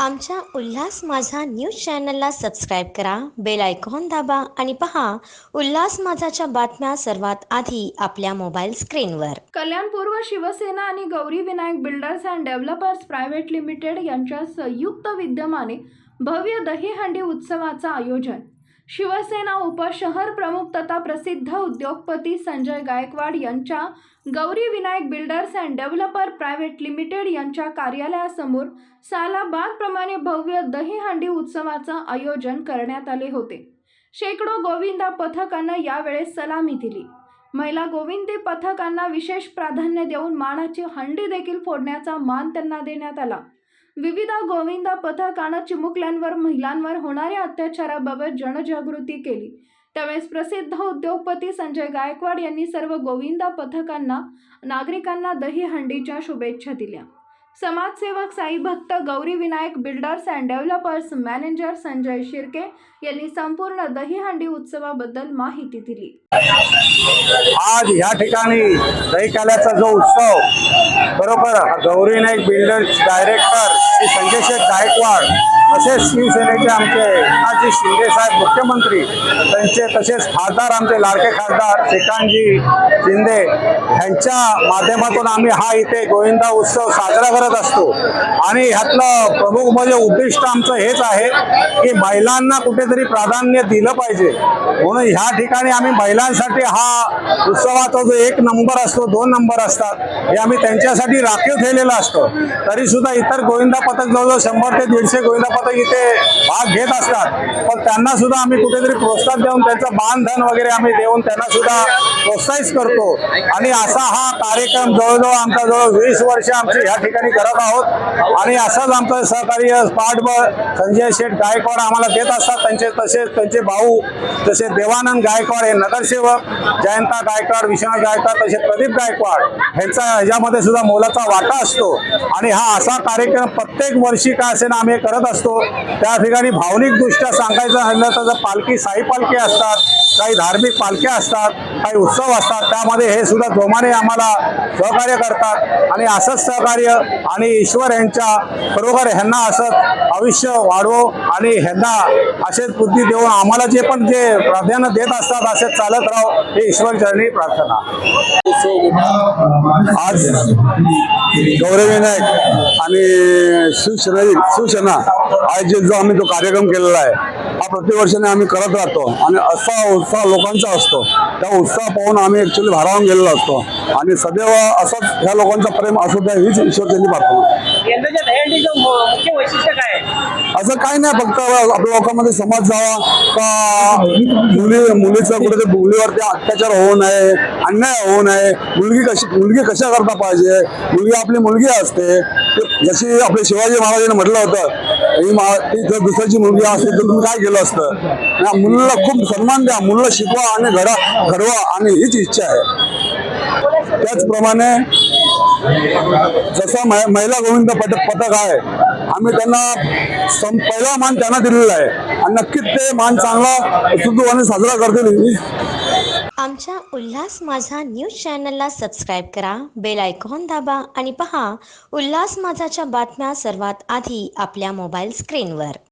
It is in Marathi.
आमच्या उल्हास माझा न्यूज चॅनलला सबस्क्राईब करा, बेल आयकॉन दाबा आणि पहा उल्हास माझाच्या बातम्या सर्वात आधी आपल्या मोबाईल स्क्रीनवर। कल्याणपूर्व शिवसेना आणि Gauri Vinayak builders and developers private limited यांच्या संयुक्त विद्यमाने भव्य दहीहंडी उत्सवाचं आयोजन। शिवसेना उपशहर प्रमुख तथा प्रसिद्ध उद्योगपती संजय गायकवाड यांच्या Gauri Vinayak builders and developer private limited यांच्या कार्यालयासमोर सालाबादप्रमाणे भव्य दहीहंडी उत्सवाचं आयोजन करण्यात आले होते। शेकडो गोविंदा पथकांना यावेळेस सलामी दिली। महिला गोविंदी पथकांना विशेष प्राधान्य देऊन मानाची हंडी देखील फोडण्याचा मान त्यांना देण्यात आला। विविध गोविंदा पथकानं चिमुकल्यांवर महिलांवर होणाऱ्या अत्याचाराबाबत जनजागृती केली। त्यावेळेस प्रसिद्ध उद्योगपती संजय गायकवाड यांनी सर्व गोविंदा पथकांना नागरिकांना दहीहंडीच्या शुभेच्छा दिल्या। समाजसेवक साई भक्त Gauri Vinayak builders and developers manager Sanjay Shirke यांनी संपूर्ण दहीहंडी उत्सवाबद्दल माहिती दिली। आज या ठिकाणी दहीकाल्याचा जो उत्सव बरोबर गौरी विनायक बिल्डर्स डायरेक्टर श्री संजय शेठ गायकवाड तसेच शिवसेनेचे आमचे एकनाथजी शिंदे साहेब मुख्यमंत्री त्यांचे तसेच खासदार आमचे लाडके खासदार श्रीकांतजी शिंदे यांच्या माध्यमातून आम्ही हा इथे गोविंदा उत्सव साजरा करत असतो। आणि ह्यातलं प्रमुख म्हणजे उद्दिष्ट आमचं हेच आहे की महिलांना कुठेतरी प्राधान्य दिलं पाहिजे, म्हणून ह्या ठिकाणी आम्ही महिलांसाठी हा उत्सवाचा जो 1 नंबर असतो 2 नंबर असतात हे आम्ही त्यांच्यासाठी राखीव ठेवलेलं असतं। तरी सुद्धा इतर गोविंदा पथक जवळजवळ 100 ते 150 गोविंदा पथक इथे भाग घेत असतात, पण त्यांना सुद्धा आम्ही कुठेतरी प्रोत्साहन देऊन त्यांचं मानधन वगैरे आम्ही देऊन त्यांना सुद्धा प्रोत्साहित करतो। आणि असा हा कार्यक्रम जवळजवळ आमचा 20 वर्ष आमची ह्या ठिकाणी करत आहोत। आणि असंच आमचं सहकार्य पाठबळ संजय शेठ गायकवाड आम्हाला देत असतात। तसेच त्यांचे भाऊ जसे देवानंद गायकवाड हे नगरसेवक, जयंता गायकवाड, विश्वनाथ गायकवाड तसे प्रदीप गायकवाड ह्यांचा ह्याच्यामध्ये सुद्धा मोलाचा वाटा असतो। आणि हा असा कार्यक्रम प्रत्येक वर्षी का असे ना आम्ही करत असतो। त्या ठिकाणी भावनिक दृष्ट्या सांगायचं झालं तर पालखी साई पालखी असतात, काही धार्मिक पालख्या असतात, काही उत्सव असतात, त्यामध्ये हे सुद्धा जोमाने आम्हाला सहकार्य करतात। आणि असंच सहकार्य आणि ईश्वर यांच्या बरोबर ह्यांना असंच आयुष्य वाढवो आणि ह्यांना असेच बुद्धी देऊन आम्हाला जे प्राधान्य देत असतात असे चालत राहो हे ईश्वर चरणी प्रार्थना। आज गौरी विनायक आणि शिवसेना आयोजित जो आम्ही कार्यक्रम केलेला आहे हा प्रतिवर्षाने आम्ही करत राहतो। आणि असा उत्साह लोकांचा असतो, त्या उत्साह पाहून आम्ही ऍक्च्युली भारावून गेलेलो असतो। आणि सदैव असंच ह्या लोकांचा प्रेम असू द्या हीच ईश्वरचरणी प्रार्थना। यंदाच्या दहीहंडीचं मुख्य वैशिष्ट्य काय आहे? असं काही नाही, फक्त आपल्या लोकांमध्ये समज जावा का मुलीचं कुठेतरी मुलीवरती अत्याचार होऊ नये, अन्याय होऊ नये, मुलगी कशा करता पाहिजे, मुलगी आपली मुलगी असते। जशी आपले शिवाजी महाराजांनी म्हटलं होतं ती जर दुसऱ्याची मुलगी असते तर तुम्ही काय केलं असतं। मुलीला खूप सन्मान द्या, मुलीला शिकवा आणि घडवा आणि हीच इच्छा आहे। त्याचप्रमाणे जसं महिला गोविंद पथक आहे आम्ही त्यांना पहिला मान त्यांना दिलेला आहे आणि नक्कीच ते मान चांगला उत्सुकपणे साजरा करतील। आमच्या उल्हास माझा न्यूज चॅनलला सबस्क्राईब करा, बेल आयकॉन दाबा आणि पहा उल्हास माझाच्या बातम्या सर्वात आधी आपल्या मोबाईल स्क्रीनवर।